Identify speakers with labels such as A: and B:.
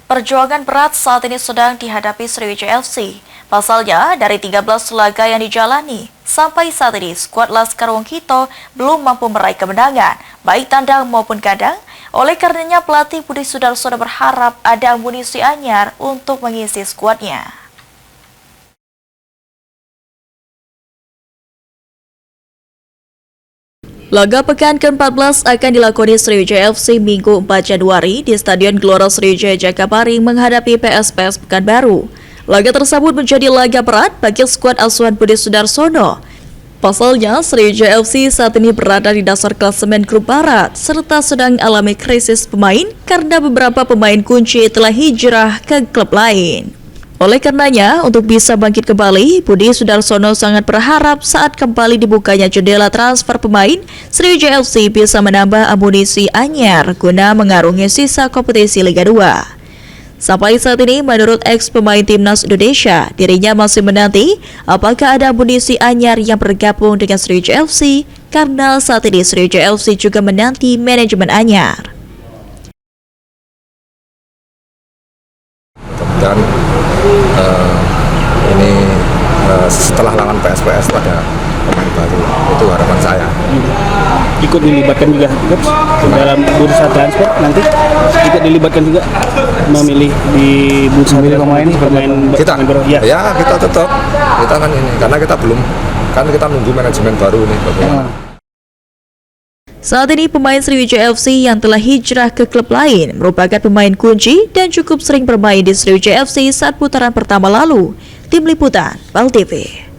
A: Perjuangan berat saat ini sedang dihadapi Sriwijaya FC. Pasalnya, dari 13 laga yang dijalani, sampai saat ini skuad Laskar Wongkito belum mampu meraih kemenangan, baik tandang maupun kandang. Oleh karenanya, pelatih Budi Sudarsono berharap ada amunisi anyar untuk mengisi skuadnya. Laga pekan ke-14 akan dilakoni Sriwijaya FC Minggu 4 Januari di Stadion Gelora Sriwijaya Jakabaring menghadapi PSPS Pekanbaru. Laga tersebut menjadi laga berat bagi skuad asuhan Budi Sudarsono. Pasalnya, Sriwijaya FC saat ini berada di dasar klasemen grup barat serta sedang alami krisis pemain karena beberapa pemain kunci telah hijrah ke klub lain. Oleh karenanya, untuk bisa bangkit kembali, Budi Sudarsono sangat berharap saat kembali dibukanya jendela transfer pemain, Sriwijaya FC bisa menambah amunisi anyar guna mengarungi sisa kompetisi Liga 2. Sampai saat ini, menurut ex-pemain Timnas Indonesia, dirinya masih menanti apakah ada amunisi anyar yang bergabung dengan Sriwijaya FC, karena saat ini Sriwijaya FC juga menanti manajemen anyar.
B: Dan ini setelah lawan PSPS pada pemain baru, itu harapan saya.
C: Ikut dilibatkan juga dalam bursa transfer, nanti ikut dilibatkan juga memilih di bursa pemain
B: Kita
C: baru.
B: Ya kita tetap, kita kan ini karena kita belum, kan kita nunggu manajemen baru nih bagaimana.
A: Saat ini pemain Sriwijaya FC yang telah hijrah ke klub lain merupakan pemain kunci dan cukup sering bermain di Sriwijaya FC saat putaran pertama lalu. Tim Liputan, PAL TV.